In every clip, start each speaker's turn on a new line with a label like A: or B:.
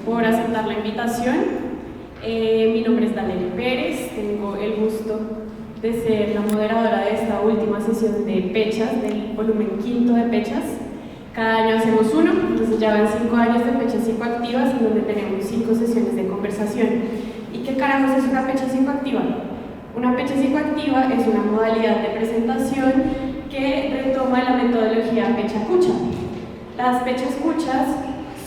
A: por aceptar la invitación. Mi nombre es Daniela Pérez, tengo el gusto de ser la moderadora de esta última sesión de Pechas, del volumen 5 de Pechas. Cada año hacemos uno, entonces ya van 5 años de Pechas psicoactivas, en donde tenemos 5 sesiones de conversación. ¿Y qué carajos es una pecha psicoactiva? Una pecha psicoactiva es una modalidad de presentación que retoma la metodología pecha-cucha. Las pechas-cuchas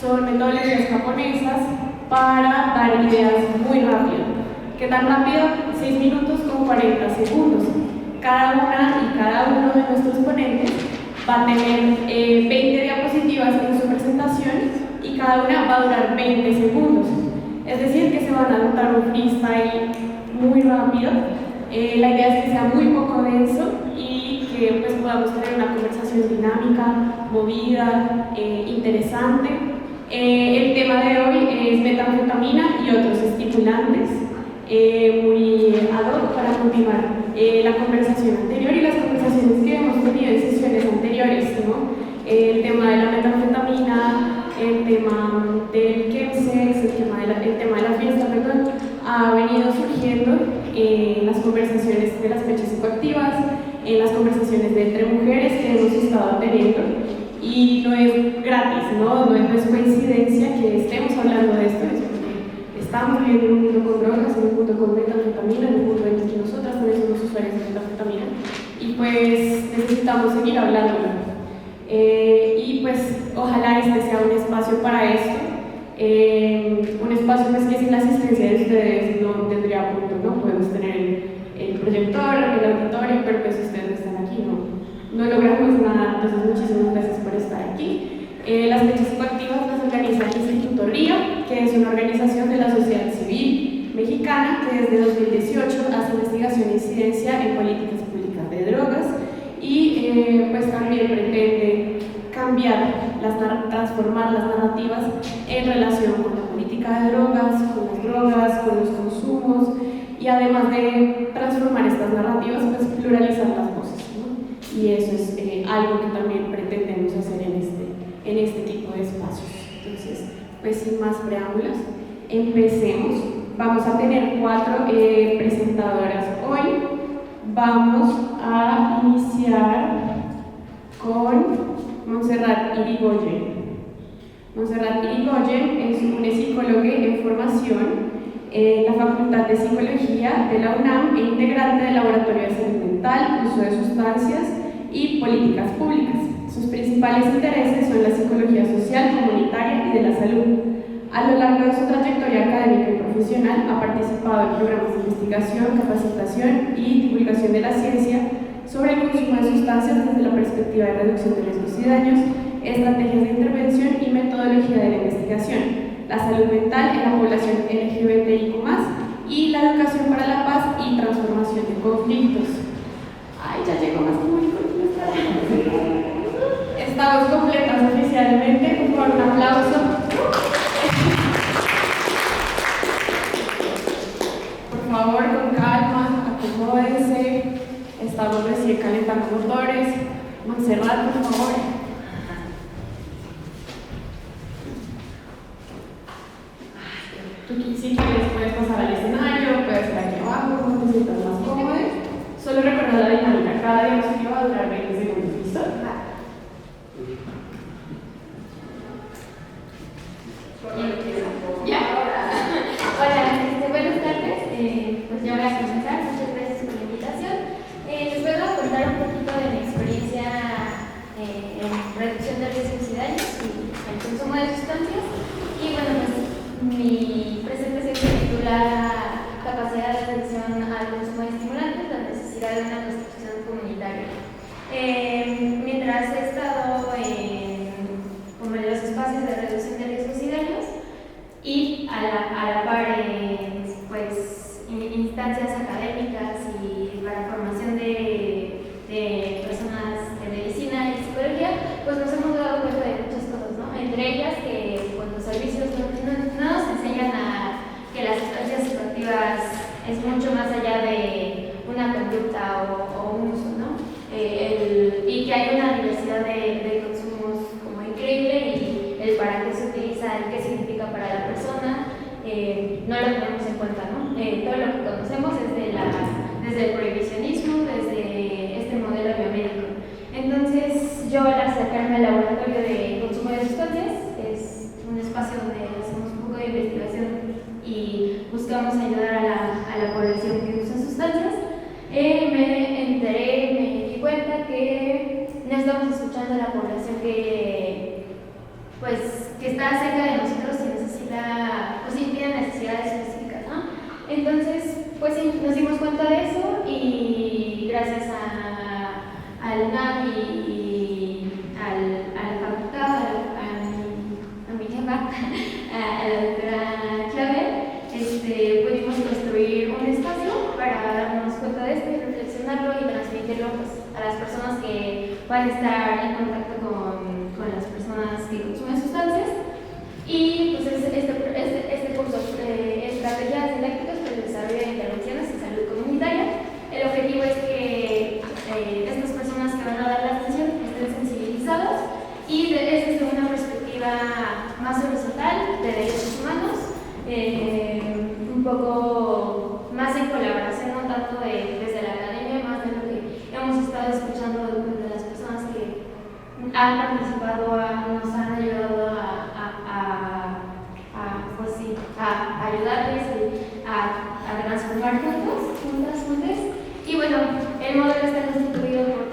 A: son metodologías japonesas para dar ideas muy rápido. ¿Qué tan rápido? 6 minutos con 40 segundos. Cada una y cada uno de nuestros ponentes va a tener 20 diapositivas en su presentación y cada una va a durar 20 segundos. Es decir, que se van a notar un freestyle muy rápido. La idea es que sea muy poco denso y que pues, podamos tener una conversación dinámica, movida, interesante. El tema de hoy es metanfetamina y otros estimulantes, muy ad hoc para continuar la conversación anterior y las conversaciones que hemos tenido en sesiones anteriores, ¿no? El tema de la metanfetamina, el tema del chemsex, el tema de la fiesta, perdón, ha venido surgiendo en las conversaciones de las pechas psicoactivas, en las conversaciones de entre mujeres que hemos estado teniendo, y no es gratis, no es coincidencia que estemos hablando de esto, es porque estamos viviendo en un mundo con drogas, en un mundo con metanfetamina, en un mundo en el que nosotras también somos usuarios de metanfetamina, y pues necesitamos seguir hablándolo. Y pues ojalá este sea un espacio para esto, un espacio pues, que sin la asistencia de ustedes no tendría punto, ¿no? Podemos tener el proyector, el auditorio, pero pues ustedes no están aquí, no logramos nada, entonces muchísimas gracias por estar aquí. Las pechas psicoactivas las organiza el Instituto RIA, que es una organización de la sociedad civil mexicana que desde 2018 hace investigación e incidencia en políticas públicas de drogas y pues también pretende transformar las narrativas en relación con la política de drogas, con las drogas, con los consumos y además de transformar estas narrativas, pues pluralizar las voces, ¿no? Y eso es algo que también pretendemos hacer en este tipo de espacios. Entonces, pues sin más preámbulos, empecemos. Vamos a tener 4 presentadoras hoy. Vamos a iniciar con Montserrat Irigoyen. Montserrat Irigoyen es una psicóloga en formación en la Facultad de Psicología de la UNAM e integrante del Laboratorio de Salud Mental, Uso de Sustancias y Políticas Públicas. Sus principales intereses son la psicología social, comunitaria y de la salud. A lo largo de su trayectoria académica y profesional ha participado en programas de investigación, capacitación y divulgación de la ciencia sobre el consumo de sustancias desde la perspectiva de reducción de riesgos y daños, estrategias de intervención y metodología de la investigación, la salud mental en la población LGBTIQ+, y la educación para la paz y transformación de conflictos. Ay, ya llegó más público. Estamos completas oficialmente, por un aplauso. Por favor, con calma, acomódense. Estamos recién calentando motores. Montserrat, por favor. Tú si quieres puedes pasar al escenario, puedes estar aquí abajo, como te sientas más cómodo. Solo recuerda la dinámica, cada diapositiva va a durar 20 segundos, ¿listo?
B: ¿Ya? Hola, buenas tardes. Pues ya voy a comenzar. Muchas gracias por la invitación. Les voy a contar un poquito de mi experiencia en reducción de riesgos y daños y el consumo de sustancias. Y bueno, pues mi presentación se titula Capacidad de reducción al consumo de estimulantes, la necesidad de una construcción comunitaria. Mientras he estado como en los espacios de reducción de riesgos y daños y a la par pues instancias académicas y para formación de personas de medicina y psicología, pues nos hemos dado cuenta de muchas cosas, ¿no? Entre ellas que pues, los servicios no nos enseñan que las sustancias psicoactivas es mucho más allá de una conducta o un uso, ¿no? Y que hay una diversidad de consumos como increíble y el para qué se utiliza, el qué significa para la persona vamos a ayudar a la población que usa sustancias, me di cuenta que no estamos escuchando a la población que está cerca de nosotros y necesita, pues sí, tiene necesidades específicas, ¿no? Entonces, pues sí, nos dimos cuenta de eso y gracias al UNAM y a la facultad, a mi jefa, a la doctora Claver, pudimos construir un espacio para darnos cuenta de esto y reflexionarlo y transmitirlo pues, a las personas que van a estar en contacto con las personas que consumen sustancias. Y pues este curso, Estrategias Didácticas para el Desarrollo de Intervenciones en Salud Comunitaria. El objetivo es que estas personas que van a dar la atención estén sensibilizadas y desde una perspectiva más horizontal de derechos humanos, un poco más en colaboración, no tanto desde la academia, más de lo que hemos estado escuchando de las personas que han participado, nos han ayudado pues sí, a ayudarles a transformar juntas. Y bueno, el módulo está constituido por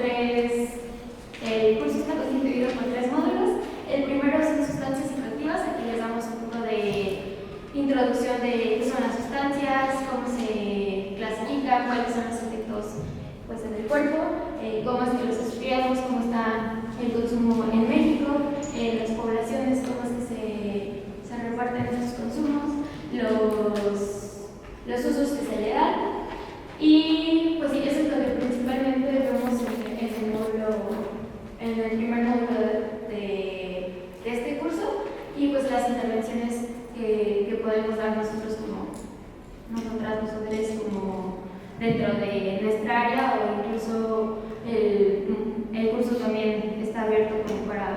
B: el curso está constituido por 3 módulos. El primero son sustancias psicoactivas, aquí les damos un poco de introducción de qué son las sustancias, cómo se clasifican, cuáles son los efectos pues, en el cuerpo, cómo es que los estudiamos, cómo está el consumo en México, las poblaciones, cómo es que se reparten esos consumos, los usos que se le dan. Y pues sí, eso es lo que principalmente vemos en el primer módulo de este curso, y pues las intervenciones que podemos dar nosotros como dentro de nuestra área, o incluso el curso también está abierto como para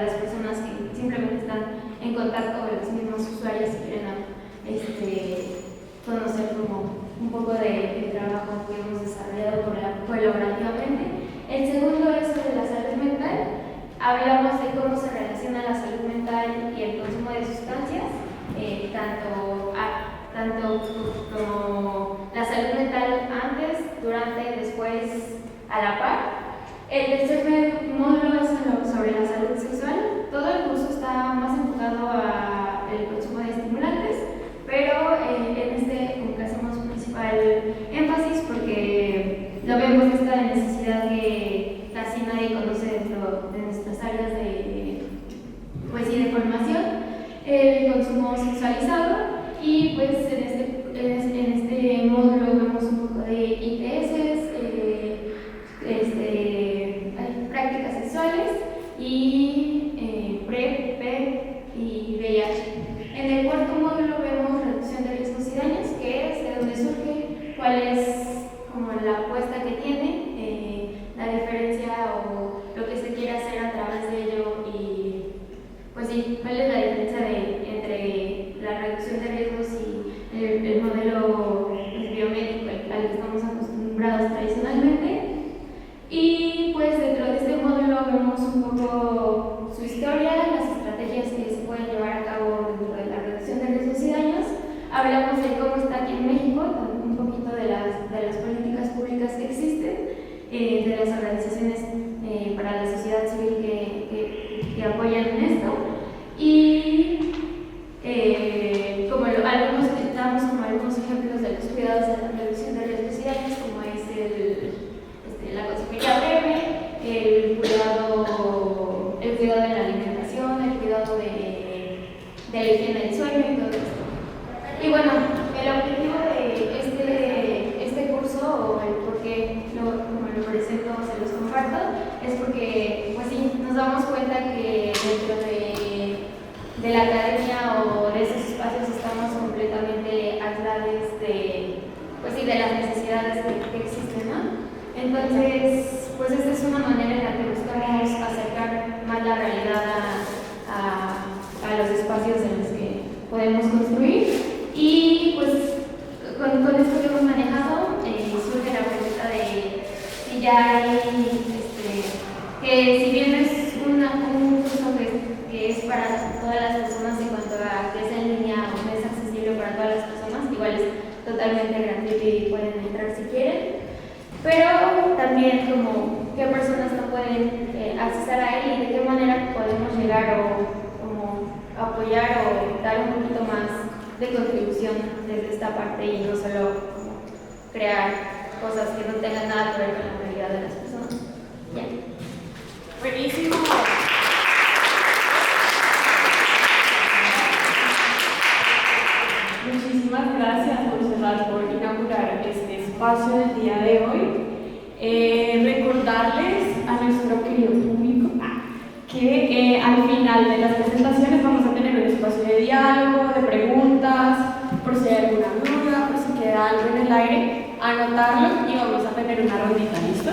B: las personas que simplemente están en contacto con los mismos usuarios y quieren conocer como un poco del trabajo que hemos desarrollado colaborativamente. El segundo es sobre la salud mental. Hablamos de cómo se relaciona la salud mental y el consumo de sustancias, tanto como la salud mental antes, durante, después, a la par. El tercer módulo es sobre la salud sexual. Todo el curso está más enfocado al consumo de estimulantes, pero en este como que hacemos principal énfasis porque lo vemos esta necesidad que casi nadie conoce dentro de nuestras áreas de formación, el consumo sexualizado. Y pues en este módulo vemos un poco de ITS, prácticas sexuales y PrEP, PEP y VIH. En el cuarto módulo vemos reducción de riesgos y daños, que es de dónde surge, cuál es como la apuesta que tiene, la diferencia o lo que se quiere hacer a través de ello, y pues sí, cuál es la diferencia entre la reducción de riesgos y el modelo biomédico al que estamos acostumbrados tradicionalmente. Y pues dentro de este módulo vemos un poco su historia, las estrategias que se pueden llevar a cabo dentro de la reducción de riesgos y daños. Hablamos de cómo está aquí en México, un poquito de las políticas públicas que existen, de las organizaciones para la sociedad civil que apoyan en esto. Y damos como algunos ejemplos de los cuidados de la reducción de riesgos y daños, como es la consejería breve, el cuidado de la alimentación, el cuidado de la higiene del sueño y todo esto. Y bueno, el objetivo de este curso, o el por qué como lo presento, se los comparto, es porque pues sí, nos damos cuenta que dentro de la academia o de esos espacios estamos completamente aislados de las necesidades que existen, ¿no? Entonces, pues esta es una manera en la que buscamos acercar más la realidad a los espacios en los que podemos construir. Y pues con esto que hemos manejado, surge la pregunta de si ya hay, que si bien es un curso que es para todas las personas en cuanto a que es en línea o no es accesible para todas las personas, igual pueden acceder a él y de qué manera podemos llegar o como apoyar o dar un poquito más de contribución desde esta parte y no solo como crear cosas que no tengan nada que ver con la realidad de las personas. Bien.
A: Buenísimo. Muchísimas gracias, Montserrat, por inaugurar este espacio del día de hoy. Recordarles a nuestro querido público que al final de las presentaciones vamos a tener un espacio de diálogo, de preguntas, por si hay alguna duda, por si queda algo en el aire, anotarlo y vamos a tener una rondita, ¿listo?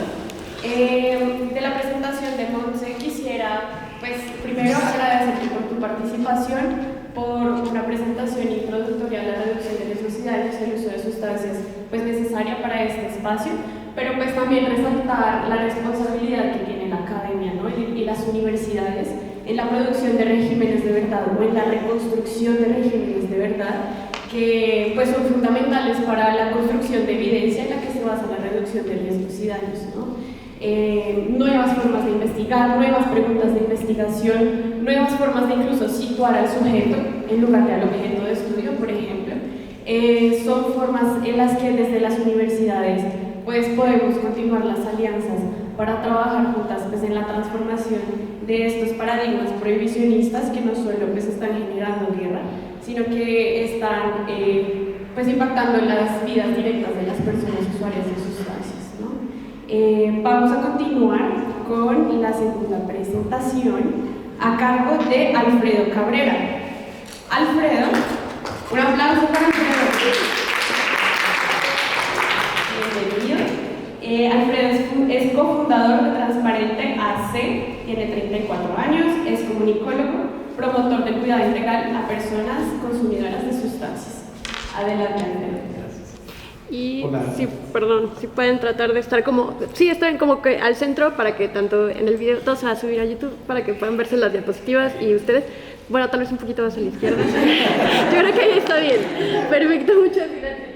A: De la presentación de Montse quisiera, pues, primero agradecerte por tu participación, por una presentación introductoria a la reducción de riesgos y daños y el uso de sustancias pues, necesaria para este espacio, pero pues también resaltar la responsabilidad que tiene la academia, ¿no? y las universidades en la producción de regímenes de verdad o en la reconstrucción de regímenes de verdad que pues, son fundamentales para la construcción de evidencia en la que se basa la reducción de riesgos y daños, ¿no? Nuevas formas de investigar, nuevas preguntas de investigación, nuevas formas de incluso situar al sujeto en lugar de al objeto de estudio, por ejemplo. Son formas en las que desde las universidades pues, podemos continuar las alianzas para trabajar juntas pues, en la transformación de estos paradigmas prohibicionistas que no solo pues, están generando guerra, sino que están pues, impactando en las vidas directas de las personas usuarias de sustancias, ¿no? Vamos a continuar con la segunda presentación a cargo de Alfredo Cabrera. Alfredo, un aplauso para Alfredo. Bienvenido. Alfredo es cofundador de Transparente AC, tiene 34 años, es comunicólogo, promotor del cuidado integral a personas consumidoras de sustancias. Adelante, Alfredo.
C: Y si pueden tratar de estar como, están como que al centro para que tanto en el video, todo se va a subir a YouTube para que puedan verse las diapositivas y ustedes, bueno, tal vez un poquito más a la izquierda. Yo creo que ahí está bien. Perfecto, muchas gracias.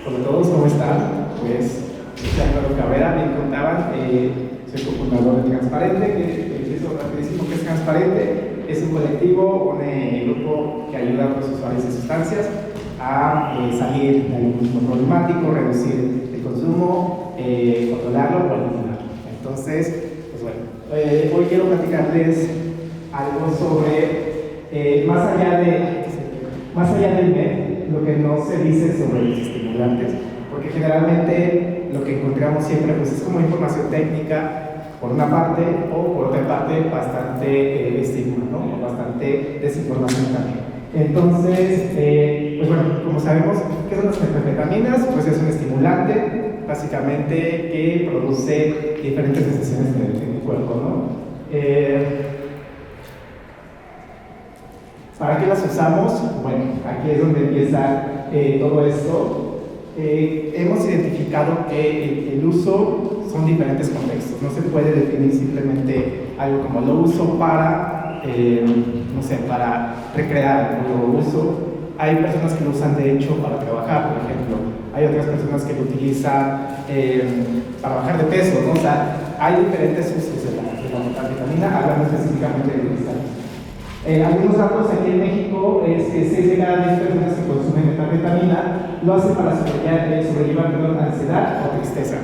D: Hola a todos, ¿cómo están? Pues, soy Alfredo Cabrera, bien contaban, soy cofundador de Transparente, que es rapidísimo que es Transparente. Es un colectivo, un grupo que ayuda a los usuarios de sustancias a salir del consumo problemático, reducir el consumo, controlarlo o eliminarlo. Entonces, pues bueno, hoy quiero platicarles algo sobre, más allá del MED, lo que no se dice sobre los estimulantes, porque generalmente lo que encontramos siempre pues, es como información técnica, por una parte, o por otra parte, bastante estímulo, ¿no? Bastante desinformación también. Entonces, pues bueno, como sabemos, ¿qué son las metanfetaminas? Pues es un estimulante, básicamente, que produce diferentes sensaciones en el cuerpo, ¿no? ¿Para qué las usamos? Bueno, aquí es donde empieza todo esto. Hemos identificado que el uso son diferentes contextos, no se puede definir simplemente algo como lo uso para, no sé, para recrear, lo uso. Hay personas que lo usan de hecho para trabajar, por ejemplo, hay otras personas que lo utilizan para bajar de peso, ¿no? O sea, hay diferentes usos de la metanfetamina, hablando específicamente de cristal. Algunos datos aquí en México es que 6 de cada 10 personas que consumen metanfetamina lo hacen para sobrellevar ansiedad o tristeza.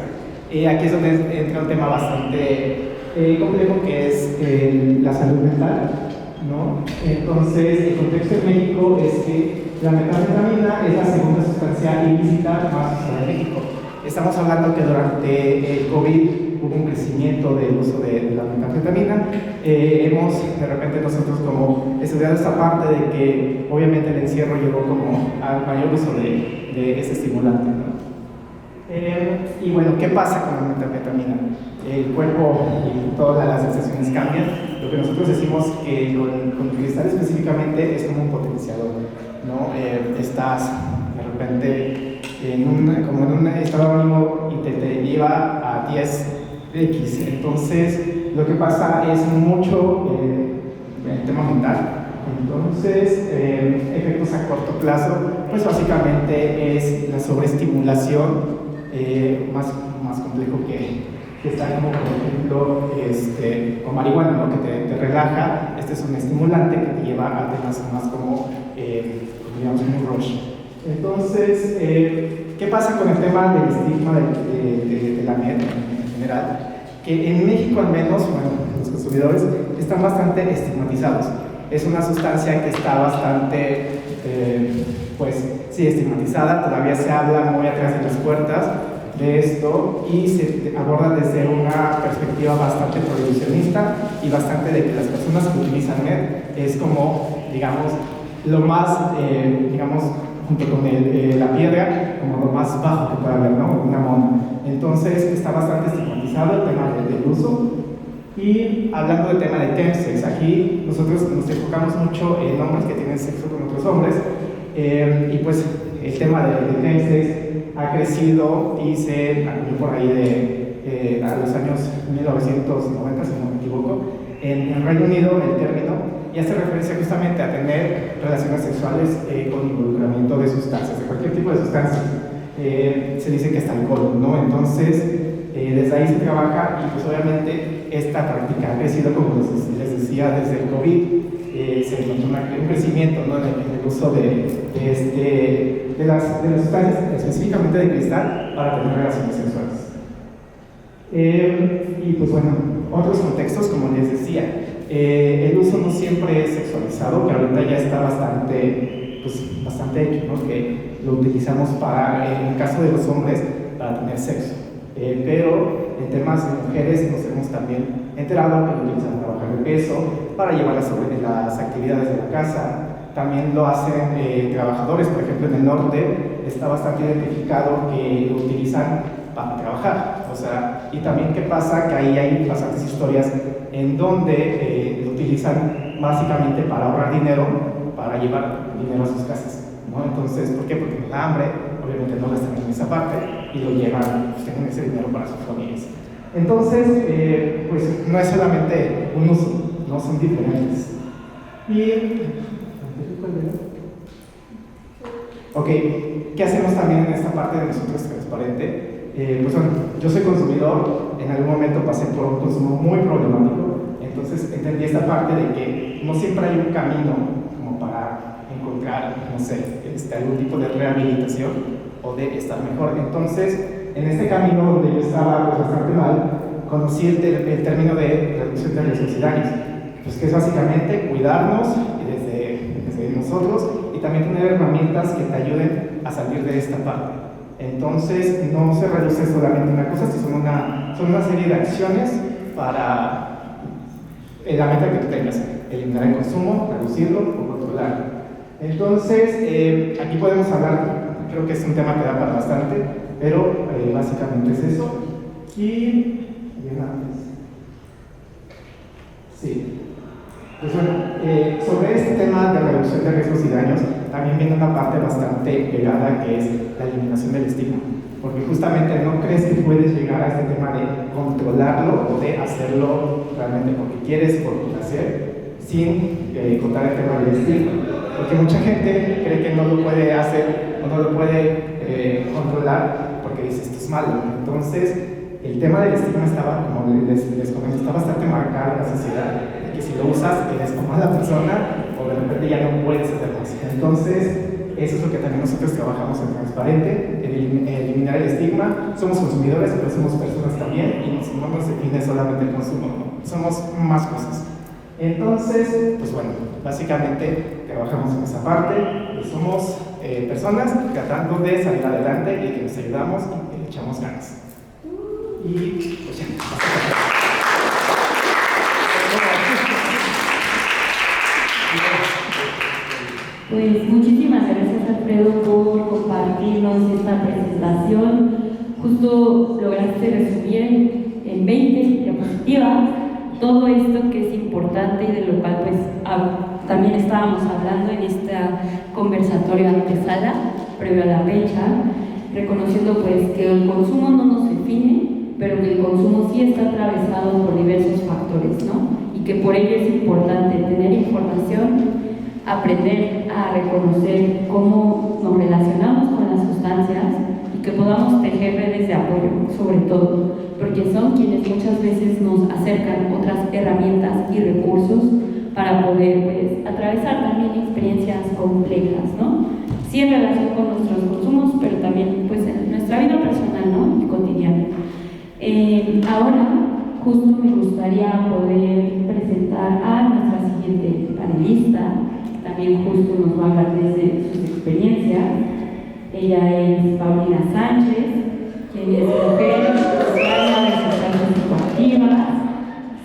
D: Aquí es donde entra un tema bastante complejo que es la salud mental, ¿no? Entonces, el contexto en México es que la metanfetamina es la segunda sustancia ilícita más usada en México. Estamos hablando que durante el COVID hubo un crecimiento del uso de la metanfetamina. Hemos de repente nosotros como estudiado esta parte de que obviamente el encierro llevó como al mayor uso de ese estimulante, ¿no? Y bueno, ¿qué pasa con la metanfetamina? El cuerpo y todas las sensaciones cambian. Lo que nosotros decimos que con el cristal específicamente es como un potenciador, ¿no? Estás de repente como en un estado de ánimo y te lleva a 10x. Entonces, lo que pasa es mucho el tema mental. Entonces, efectos a corto plazo, pues básicamente es la sobreestimulación más complejo que está como, por ejemplo, con marihuana, ¿no? Que te relaja. Este es un estimulante que te lleva a temas más como digamos, un rush. Entonces, ¿qué pasa con el tema del estigma de la MED en general? Que en México al menos, bueno, los consumidores están bastante estigmatizados. Es una sustancia que está bastante, pues sí, estigmatizada, todavía se habla muy atrás de las puertas de esto y se aborda desde una perspectiva bastante prohibicionista y bastante de que las personas que utilizan MED es como, digamos, lo más, digamos, junto con la piedra, como lo más bajo que puede haber, ¿no? Una mona. Entonces está bastante estigmatizado el tema del uso. Y hablando del tema de chemsex, aquí nosotros nos enfocamos mucho en hombres que tienen sexo con otros hombres, y pues el tema de chemsex ha crecido y se acuñó por ahí a los años 1990, si no me equivoco, en el Reino Unido el término, y hace referencia justamente a tener relaciones sexuales con involucramiento de sustancias, de cualquier tipo de sustancias. Se dice que hasta alcohol, ¿no? Entonces, desde ahí se trabaja y pues obviamente esta práctica ha crecido, como les decía, desde el COVID. Se encontró un crecimiento, ¿no? en el uso de las sustancias, específicamente de cristal, para tener relaciones sexuales. Y pues bueno, otros contextos, como les decía, el uso no siempre es sexualizado, que ahorita ya está bastante hecho, ¿no? Que lo utilizamos en el caso de los hombres, para tener sexo. Pero en temas de mujeres nos hemos también enterado que lo utilizan para bajar de peso, para llevarlas sobre las actividades de la casa. También lo hacen trabajadores, por ejemplo en el norte está bastante identificado que lo utilizan para trabajar. O sea, y también qué pasa, que ahí hay bastantes historias en donde lo utilizan básicamente para ahorrar dinero, para llevar dinero a sus casas, ¿no? Entonces, ¿por qué? Porque el hambre, obviamente no gastan en esa parte y lo llevan, pues tienen ese dinero para sus familias. Entonces, pues no es solamente un uso, no son diferentes. Ok, ¿qué hacemos también en esta parte de nosotros transparente? Pues bueno, yo soy consumidor, en algún momento pasé por un consumo muy problemático, entonces entendí esta parte de que no siempre hay un camino como para encontrar, no sé, algún tipo de rehabilitación o de estar mejor. Entonces, en este camino donde yo estaba pues, bastante mal, conocí el término de reducción de riesgos y daños, pues que es básicamente cuidarnos desde nosotros y también tener herramientas que te ayuden a salir de esta parte. Entonces, no se reduce solamente una cosa, sino son una serie de acciones para la meta que tú tengas: eliminar el consumo, reducirlo o controlarlo. Entonces, aquí podemos hablar, creo que es un tema que da para bastante, pero básicamente es eso. Y sí. Pues bueno, sobre este tema de reducción de riesgos y daños, también viene una parte bastante pegada, que es la eliminación del estigma. Porque justamente no crees que puedes llegar a este tema de controlarlo o de hacerlo realmente porque quieres, por placer, sin contar el tema del estigma. Porque mucha gente cree que no lo puede hacer o no lo puede controlar porque dice esto es malo. Entonces, el tema del estigma estaba, como les comenté, está bastante marcado en la sociedad, que si lo usas eres como mala persona o de repente ya no puedes hacer más. Entonces, eso es lo que también nosotros trabajamos en Transparente, eliminar el estigma. Somos consumidores, pero somos personas también, y no nos define solamente el consumo, ¿no? Somos más cosas. Entonces, pues bueno, básicamente trabajamos en esa parte, pues somos personas tratando de salir adelante y que nos ayudamos y que le echamos ganas. Y pues ya.
E: Pues muchísimas gracias, Alfredo, por compartirnos esta presentación. Justo lograste resumir en 20 diapositivas todo esto que es importante y de lo cual pues también estábamos hablando en esta conversatorio antesala previo a la fecha, reconociendo pues que el consumo no nos define, pero que el consumo sí está atravesado por diversos factores, ¿no? Y que por ello es importante tener información, aprender a reconocer cómo nos relacionamos con las sustancias y que podamos tejer redes de apoyo, sobre todo, porque son quienes muchas veces nos acercan otras herramientas y recursos para poder pues, atravesar también experiencias complejas, ¿no? Sí en relación con nuestros consumos, pero también pues, en nuestra vida personal, ¿no? Y cotidiana. Ahora, justo me gustaría poder presentar a nuestra siguiente panelista, también justo nos va a hablar desde sus experiencias. Ella es Paulina Sánchez, quien es mujer, usuaria de sustancias psicoactivas,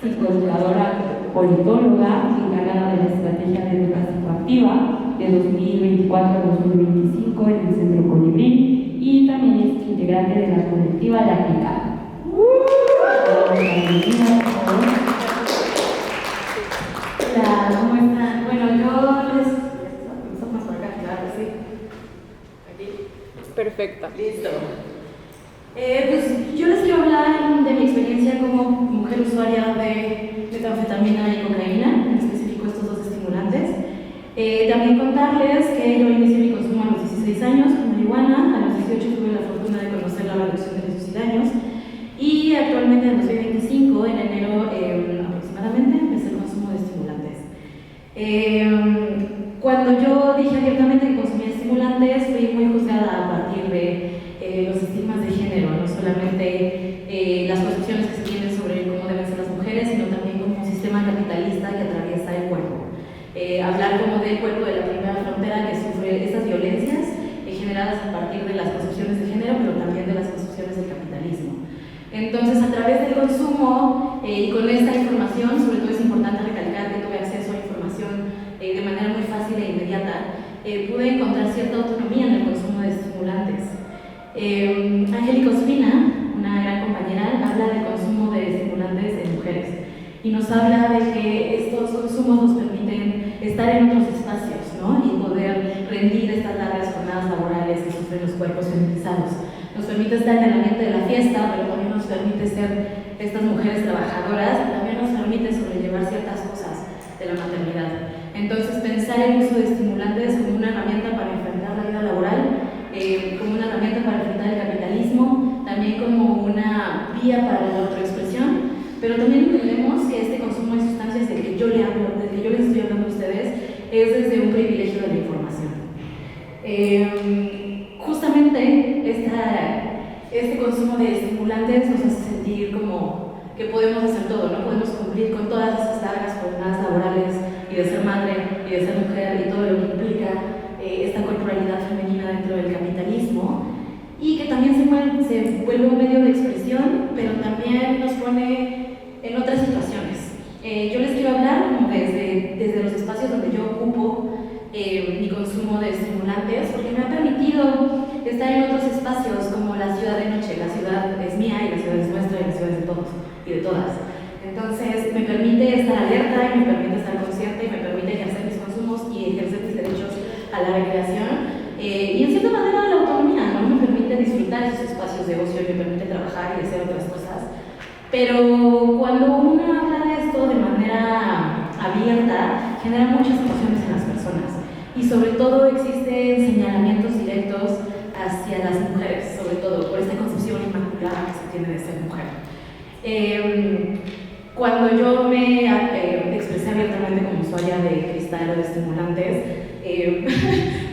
E: psicoeducadora politóloga, encargada de la estrategia de educación psicoactiva de 2024 a 2025 en el Centro Colibrí y también es integrante de la colectiva La Aplicada.
F: Hola, ¿cómo están? Bueno, yo les... Estamos por acá, claro, sí. Aquí.
C: Perfecta.
F: Listo. Pues yo les quiero hablar de mi experiencia como mujer usuaria de metanfetamina y cocaína, en específico estos dos estimulantes. También contarles que yo inicié mi consumo a los 16 años con marihuana, a los 18 tuve la fortuna de conocer la reducción de los suicidios y actualmente en 2025, en enero aproximadamente, empecé el consumo de estimulantes. Cuando yo dije abiertamente que consumía estimulantes, fui muy juzgada a partir de los estigmas de género, no solamente las concepciones que se tienen sobre cómo deben ser las mujeres, sino también como un sistema capitalista que atraviesa el cuerpo. Hablar como del cuerpo de la primera frontera que sufre estas violencias generadas a partir de las concepciones de género, pero también de las concepciones del capitalismo. Entonces, a través del consumo y con esta información, sobre todo es importante recalcar que tuve acceso a información de manera muy fácil e inmediata, pude encontrar cierta autonomía en el consumo de estimulantes. Angélica Ospina, una gran compañera, habla del consumo de estimulantes en mujeres y nos habla de que estos consumos nos permiten estar en otros espacios, ¿no? Y poder rendir estas largas jornadas laborales que sufren los cuerpos feminizados. Nos permite estar en el ambiente de la fiesta, pero también nos permite ser estas mujeres trabajadoras, también nos permite sobrellevar ciertas cosas de la maternidad. Entonces, pensar el uso de estimulantes como una herramienta para enfrentar la vida laboral, como una herramienta para enfrentar el capitalismo, también como una vía para la autoexpresión, pero también entendemos que este consumo de sustancias del que yo les estoy hablando a ustedes es desde un privilegio de la información. Justamente este consumo de estimulantes nos hace sentir como que podemos hacer todo, ¿no? Podemos cumplir con todas esas largas jornadas laborales y de ser madre y de ser mujer y todo lo que implica esta corporalidad femenina dentro del capitalismo y que también se vuelve un medio de expresión, pero también nos pone en otras situaciones. Yo les quiero hablar como desde los espacios donde yo ocupo mi consumo de estimulantes, porque me ha permitido estar en otros espacios como la ciudad de noche. La ciudad es mía y la ciudad es nuestra y la ciudad es de todos y de todas. Entonces me permite estar alerta y me permite estar consciente y me permite ejercer mis consumos y ejercer mis derechos a la recreación y en cierta manera la autonomía, ¿no? Me permite disfrutar esos espacios de ocio y me permite trabajar y hacer otras cosas. Pero cuando uno habla de esto de manera abierta, genera muchas emociones en las personas y sobre todo existen señalamientos directos hacia las mujeres, sobre todo por esta concepción inmaculada que se tiene de ser mujer. Cuando yo me expresé abiertamente como usuaria de cristal o de estimulantes,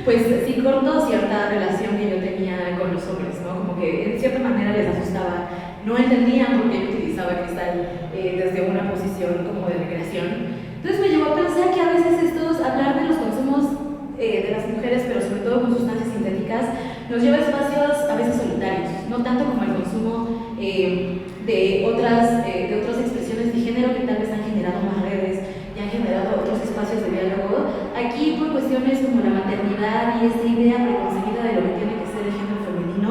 F: pues sí cortó cierta relación que yo tenía con los hombres, ¿no? Como que en cierta manera les asustaba, no entendían por qué yo utilizaba cristal desde una posición como de recreación. Entonces me llevó a pensar que a veces hablar de los consumos de las mujeres, pero sobre todo con sustancias sintéticas, nos lleva a espacios a veces solitarios, no tanto como el consumo de otras expresiones de género que tal vez han generado más redes y han generado otros espacios de diálogo. Aquí, por cuestiones como la maternidad y esta idea preconcebida de lo que tiene que ser el género femenino,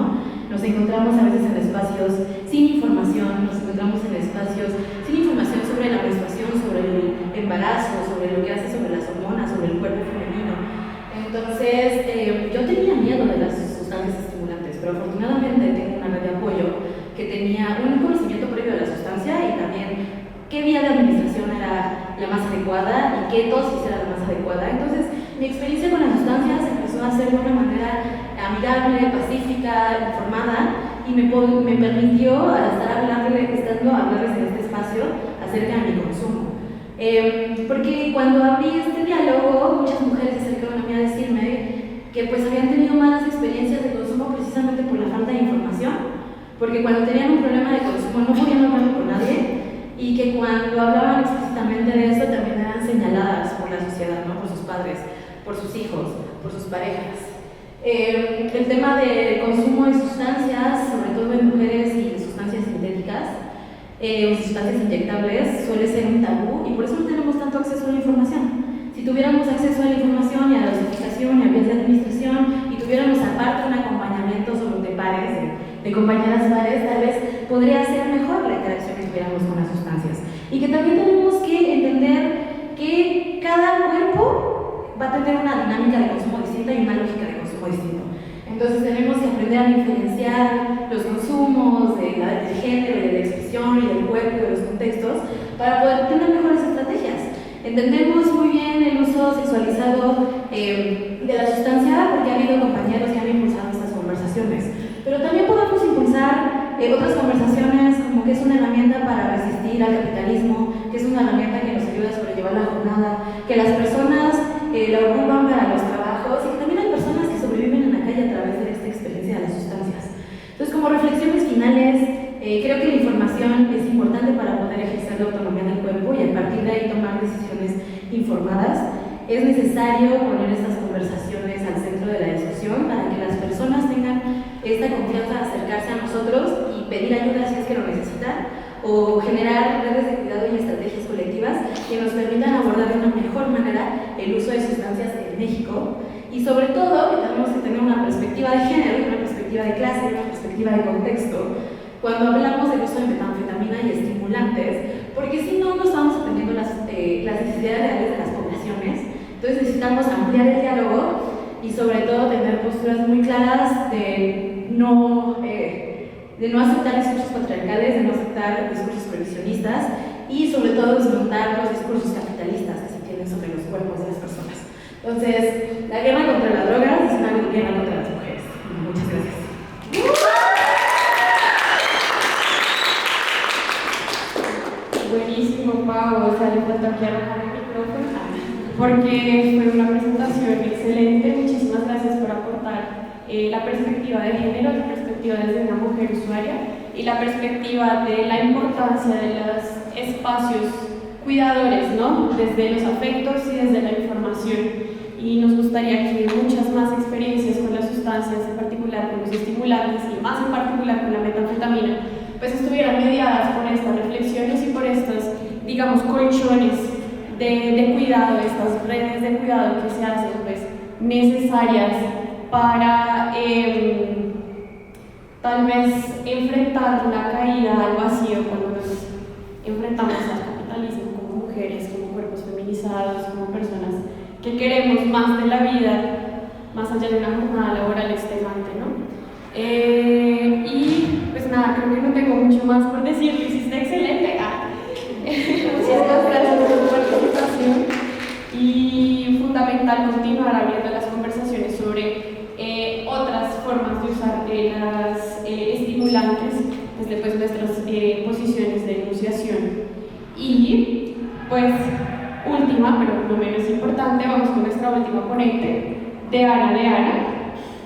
F: nos encontramos a veces en espacios sin información, nos encontramos en espacios sin información sobre la menstruación, sobre el embarazo, sobre lo que hace sobre las hormonas, sobre el cuerpo femenino. Entonces, yo tenía miedo de las sustancias estimulantes, pero afortunadamente tengo una red de apoyo que tenía un conocimiento previo de la sustancia y también qué vía de administración era la más adecuada y qué dosis era la más adecuada. Entonces, mi experiencia con las sustancias empezó a hacer de una manera amigable, pacífica, informada, y me permitió estando hablarles en este espacio acerca de mi consumo. Porque cuando abrí este diálogo, muchas mujeres se acercaron a mí a decirme que pues habían tenido malas experiencias de consumo precisamente por la falta de información, porque cuando tenían un problema de consumo no podían hablarlo con nadie, y que cuando hablaban explícitamente de eso también eran señaladas por la sociedad, ¿no? Por sus padres, por sus hijos, por sus parejas. El tema del consumo de sustancias, sobre todo en mujeres y de sustancias sintéticas o sustancias inyectables, suele ser un tabú y por eso no tenemos tanto acceso a la información. Si tuviéramos acceso a la información y a la dosificación y a vías de administración y tuviéramos aparte un acompañamiento solo de pares, de compañeras pares, tal vez podría ser mejor la interacción que tuviéramos con las sustancias. Y que también tenemos que entender que cada cuerpo va a tener una dinámica de consumo distinta y una lógica de consumo distinto. Entonces tenemos que aprender a diferenciar los consumos del género, de la expresión y del cuerpo y de los contextos para poder tener mejores estrategias. Entendemos muy bien el uso sexualizado de la sustancia porque ha habido compañeros que han impulsado estas conversaciones, pero también podemos impulsar otras conversaciones como que es una herramienta para resistir al capitalismo, que es una herramienta que nos ayuda a sobrellevar la jornada, que las personas la ocupan para los trabajos y que también hay personas que sobreviven en la calle a través de esta experiencia de las sustancias. Entonces, como reflexiones finales, creo que la información es importante para poder ejercer la autonomía del cuerpo y a partir de ahí tomar decisiones informadas. Es necesario poner estas conversaciones al centro de la discusión para que las personas tengan esta confianza de acercarse a nosotros y pedir ayuda si es que lo necesitan, o generar redes de cuidado y estrategias colectivas que nos permitan abordar de una mejor manera el uso de sustancias en México. Y sobre todo, que tenemos que tener una perspectiva de género, una perspectiva de clase, una perspectiva de contexto, cuando hablamos del uso de metanfetamina y estimulantes, porque si no, no estamos atendiendo las necesidades reales de las poblaciones. Entonces necesitamos ampliar el diálogo y sobre todo tener posturas muy claras de no aceptar discursos patriarcales, de no aceptar discursos prohibicionistas y sobre todo desmontar los discursos capitalistas que se tienen sobre los cuerpos de las personas. Entonces, la guerra contra las drogas es una guerra contra las mujeres. Muchas gracias.
A: Buenísimo, Pau. O sea, le faltó aquí arrojar el micrófono porque fue una presentación excelente. Muchísimas gracias por aportar la perspectiva de género, la perspectiva desde una mujer usuaria y la perspectiva de la importancia de los espacios cuidadores, ¿no? Desde los afectos y desde la información. Y nos gustaría que muchas más experiencias con las sustancias, en particular con los estimulantes y más en particular con la metanfetamina, pues estuvieran mediadas por estas reflexiones y por estos, digamos, colchones de cuidado, estas redes de cuidado que se hacen pues necesarias para tal vez enfrentar la caída al vacío cuando nos enfrentamos al capitalismo como mujeres, como cuerpos feminizados, como personas que queremos más de la vida, más allá de una jornada laboral extenuante, ¿no? Y pues nada, creo que no tengo mucho más por decir, lo hiciste excelente. Muchas gracias por tu participación y fundamental continuar abriendo las conversaciones sobre otras formas de usar las estimulantes desde pues nuestras posiciones de enunciación. Y pues última, pero no menos importante, vamos con nuestra última ponente, Deana.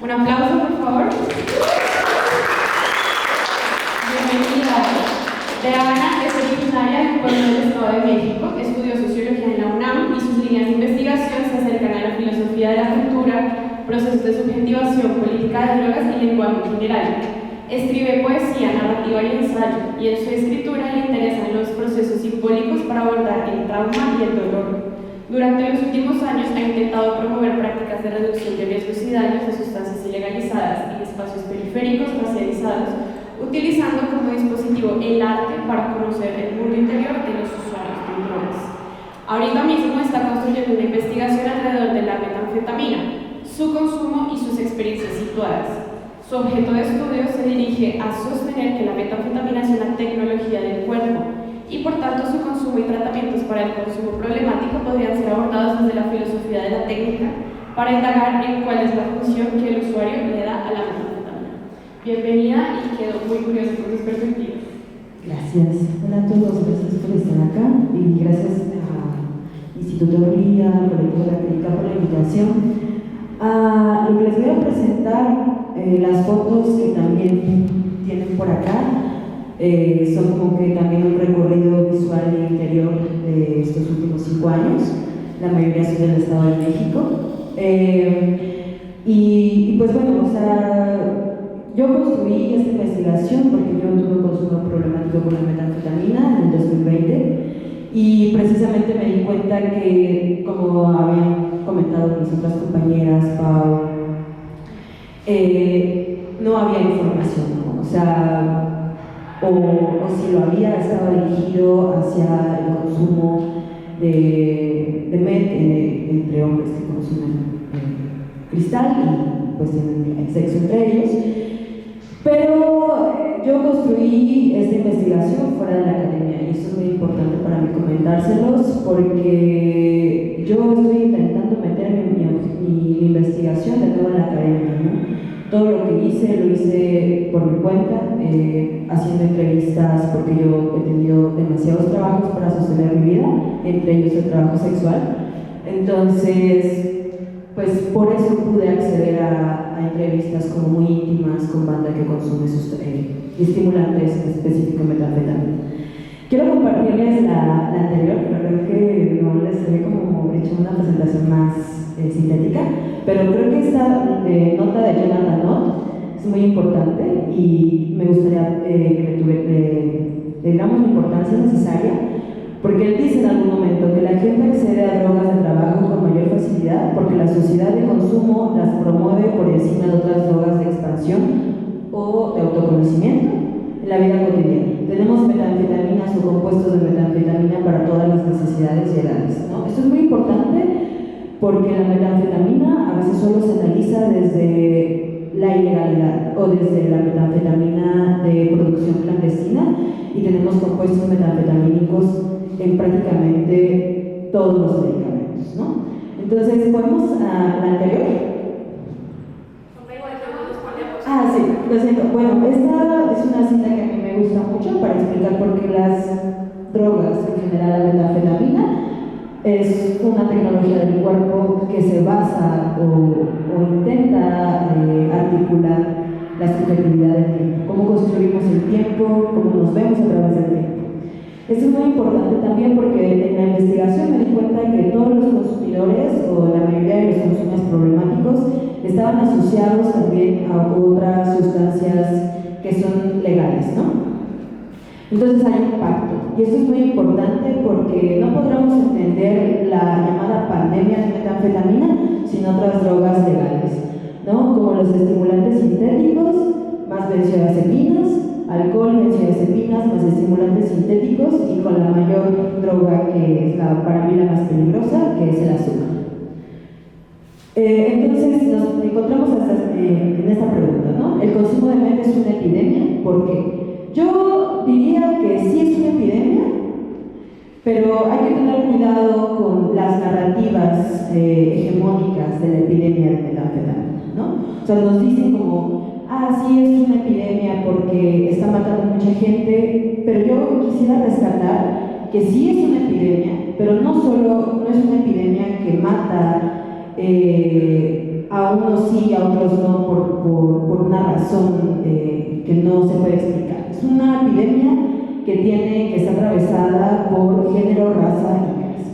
A: Un aplauso, por favor. Bienvenida. Deana es originaria de un pueblo del Estado de México, estudió sociología en la UNAM y sus líneas de investigación se acercan a la filosofía de la cultura, procesos de subjetivación, política de drogas y lenguaje en general. Escribe poesía, narrativa y ensayo, y en su escritura le interesan los procesos simbólicos para abordar el trauma y el dolor. Durante los últimos años ha intentado promover prácticas de reducción de riesgos y daños de sustancias ilegalizadas en espacios periféricos racializados, utilizando como dispositivo el arte para conocer el mundo interior de los usuarios de drogas. Ahorita mismo está construyendo una investigación alrededor de la metanfetamina, su consumo y sus experiencias situadas. Su objeto de estudio se dirige a sostener que la metanfetamina es una tecnología del cuerpo y por tanto su consumo y tratamientos para el consumo problemático podrían ser abordados desde la filosofía de la técnica, para indagar en cuál es la función que el usuario le da a la metanfetamina. Bienvenida y quedo muy curiosa por tus perspectivas.
G: Gracias. Hola a todos, gracias por estar acá y gracias a Instituto Brilla, al Colectivo de la Clínica por la invitación. Lo que les voy a presentar, las fotos que también tienen por acá, son como que también un recorrido visual e interior de estos últimos 5 años, la mayoría son del Estado de México. Y pues bueno, o sea, yo construí esta investigación porque yo tuve un consumo problemático con la metanfetamina en el 2020 y precisamente me di cuenta que, como habían comentado mis otras compañeras, Pau, no había información, ¿no? O sea, o si lo había, estaba dirigido hacia el consumo de met entre hombres que consumen cristal y pues tienen sexo entre ellos. Pero yo construí esta investigación fuera de la academia y eso es muy importante para mí comentárselos porque yo estoy intentando meter mi investigación de nuevo en la academia, ¿no? Todo lo que hice lo hice por mi cuenta, haciendo entrevistas porque yo he tenido demasiados trabajos para sostener mi vida, entre ellos el trabajo sexual. Entonces, pues por eso pude acceder a entrevistas como muy íntimas con banda que consume sus estimulantes, en específico metanfetamina. Quiero compartirles la anterior, la verdad es que no les he como hecho una presentación más sintética, pero creo que esta nota de Jonathan Nott es muy importante y me gustaría que le damos la importancia necesaria, porque él dice en algún momento que la gente accede a drogas de trabajo con mayor facilidad porque la sociedad de consumo las promueve por encima de otras drogas de expansión o de autoconocimiento en la vida cotidiana. Tenemos metanfetaminas o compuestos de metanfetamina para todas las necesidades y edades, ¿no? Esto es muy importante porque la metanfetamina a veces solo se analiza desde la ilegalidad o desde la metanfetamina de producción clandestina y tenemos compuestos metanfetamínicos en prácticamente todos los medicamentos, ¿no? Entonces, ¿podemos a la anterior? Sí, lo siento. Bueno, esta es una cita que a mí me gusta mucho para explicar por qué las drogas, en general la metanfetamina, es una tecnología del cuerpo que se basa o intenta articular la subjetividad del tiempo, cómo construimos el tiempo, cómo nos vemos a través del tiempo. Esto es muy importante también porque en la investigación me di cuenta que todos los consumidores o la mayoría de los consumos problemáticos estaban asociados también a otras sustancias que son legales, ¿no? Entonces hay un pacto y esto es muy importante porque no podremos entender la llamada pandemia de metanfetamina sin otras drogas legales, ¿no? Como los estimulantes sintéticos, más benzodiazepinas, alcohol, benzodiazepinas, más estimulantes sintéticos y con la mayor droga que es para mí la más peligrosa, que es el azúcar. Entonces nos encontramos en esta pregunta, ¿no? ¿El consumo de meth es una epidemia? ¿Por qué? Yo diría que sí es una epidemia, pero hay que tener cuidado con las narrativas hegemónicas de la epidemia de metanfetamina, ¿no? O sea, nos dicen como, sí es una epidemia porque está matando a mucha gente, pero yo quisiera rescatar que sí es una epidemia, pero no es una epidemia que mata a unos sí y a otros no por una razón que no se puede explicar. Es una epidemia que está atravesada por género, raza y clase.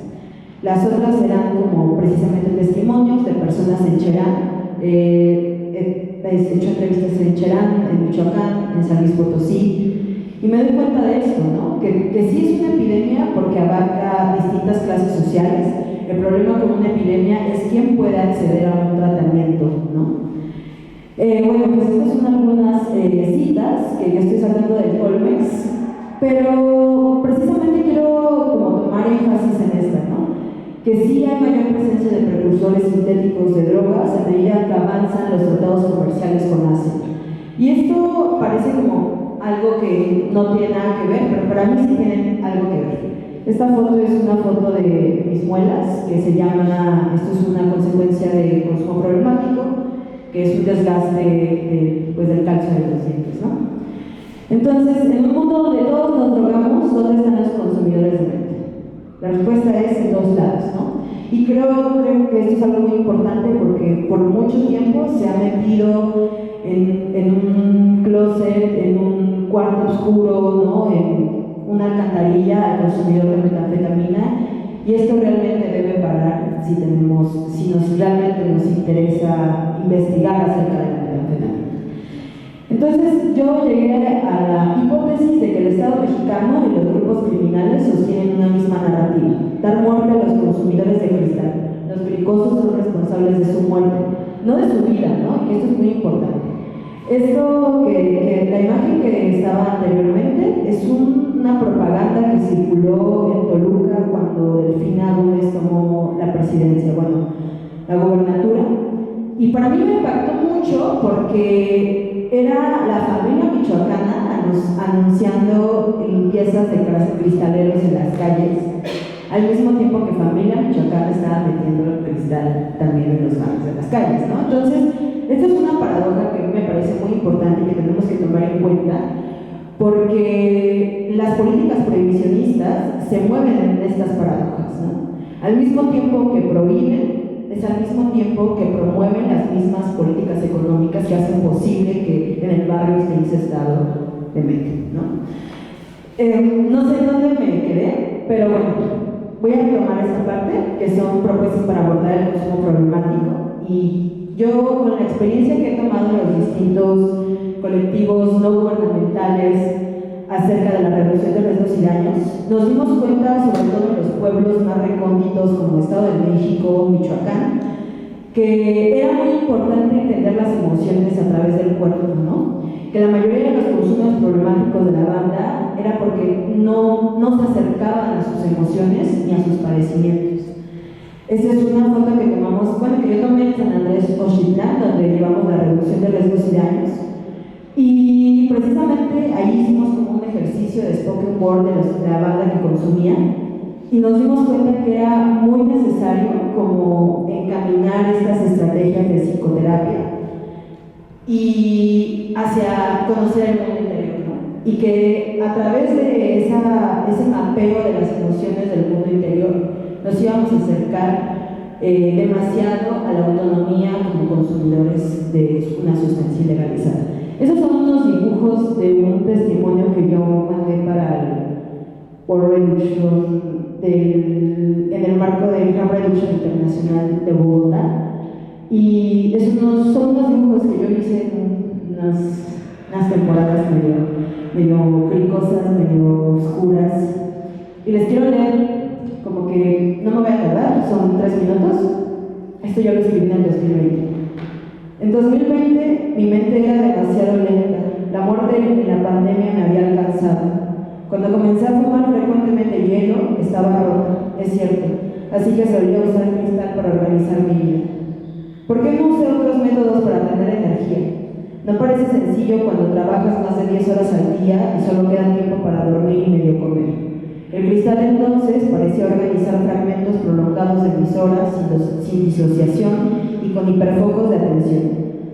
G: Las otras serán como precisamente testimonios de personas en Cherán. He hecho entrevistas en Cherán, en Michoacán, en San Luis Potosí, y me doy cuenta de esto, ¿no? Que sí es una epidemia porque abarca distintas clases sociales. El problema con una epidemia es quién puede acceder a un tratamiento, ¿no? Bueno, pues estas son algunas citas que yo estoy sacando del Colmex, pero precisamente quiero como tomar énfasis en esta, ¿no? Que sí hay mayor presencia de precursores sintéticos de drogas a medida que avanzan los tratados comerciales con Asia. Y esto parece como algo que no tiene nada que ver, pero para mí sí tiene algo que ver. Esta foto es una foto de mis muelas, que se llama, esto es una consecuencia de consumo problemático, que es un desgaste pues, del calcio de los dientes, ¿no? Entonces, en un mundo donde todos nos drogamos, ¿dónde están los consumidores de mente? La respuesta es en dos lados, ¿no? Y creo que esto es algo muy importante porque por mucho tiempo se ha metido en un closet, en un cuarto oscuro, ¿no? En una alcantarilla al consumidor de metanfetamina, y esto realmente debe parar si realmente nos interesa investigar acerca de la metanfetamina. Entonces yo llegué a la hipótesis de que el Estado mexicano y los grupos criminales sostienen una misma narrativa: dar muerte a los consumidores de cristal. Los cricosos son responsables de su muerte, no de su vida, ¿no? Y esto es muy importante. Esto la imagen que estaba anteriormente es una propaganda que circuló en Toluca cuando Delfina Gómez tomó la presidencia, la gobernatura, y para mí me impactó mucho porque era la familia michoacana anunciando limpiezas de cristaleros en las calles, al mismo tiempo que familia michoacana estaba metiendo el cristal también en los bancos de las calles, ¿no? Entonces, esta es una paradoja que me parece muy importante y que tenemos que tomar en cuenta, porque las políticas prohibicionistas se mueven en estas paradojas, ¿no? Al mismo tiempo que prohíben, es al mismo tiempo que promueven las mismas políticas económicas que hacen posible que en el barrio esté incestado de mente, ¿no? No sé dónde me quedé, pero bueno, voy a retomar esta parte, que son propuestas para abordar el consumo problemático. Y yo, con la experiencia que he tomado en los distintos colectivos no gubernamentales acerca de la reducción de riesgos y daños, nos dimos cuenta, sobre todo en los pueblos más recónditos como Estado de México, Michoacán, que era muy importante entender las emociones a través del cuerpo, ¿no? Que la mayoría de los consumos problemáticos de la banda era porque no se acercaban a sus emociones ni a sus padecimientos. Esta es una foto que tomamos, que yo tomé en San Andrés Oxitlán, donde llevamos la reducción de riesgos y daños. Y precisamente ahí hicimos como un ejercicio de spoken word de la banda que consumía, y nos dimos cuenta que era muy necesario como encaminar estas estrategias de psicoterapia y hacia conocer el mundo interior, ¿no? Y que a través de ese mapeo de las emociones del mundo interior nos íbamos a acercar demasiado a la autonomía como consumidores de una sustancia ilegalizada. Esos son unos dibujos de un testimonio que yo mandé para el World Reduction en el marco del Harm Reduction Internacional de Bogotá, y son unos dibujos que yo hice en unas temporadas medio cricosas, medio oscuras, y les quiero leer, como que no me voy a tardar, son 3 minutos. Esto yo lo escribí en el 2020. En 2020 mi mente era demasiado lenta, la muerte en la pandemia me había alcanzado. Cuando comencé a fumar frecuentemente hielo, estaba rota, es cierto, así que solía usar cristal para organizar mi vida. ¿Por qué no usé otros métodos para tener energía? No parece sencillo cuando trabajas más de 10 horas al día y solo queda tiempo para dormir y medio comer. El cristal entonces parecía organizar fragmentos prolongados de mis horas sin disociación y con hiperfocos de atención.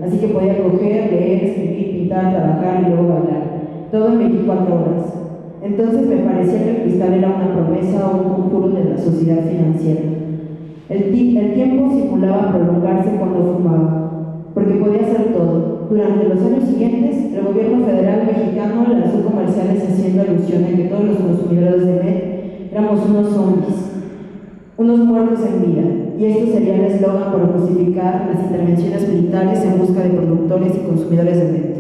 G: Así que podía coger, leer, escribir, pintar, trabajar y luego bailar, todo en 24 horas. Entonces me parecía que el cristal era una promesa o un conjuro de la sociedad financiera. El tiempo simulaba prolongarse cuando fumaba, porque podía hacer todo. Durante los años siguientes, el gobierno federal mexicano lanzó comerciales haciendo alusión a que todos los consumidores de meth éramos unos zombies, unos muertos en vida, y esto sería el eslogan para justificar las intervenciones militares en busca de productores y consumidores de meth.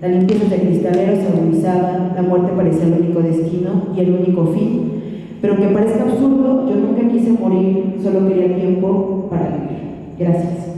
G: Las limpiezas de cristaleros se agudizaban, la muerte parecía el único destino y el único fin. Pero aunque parezca absurdo, yo nunca quise morir, solo quería tiempo para vivir. Gracias.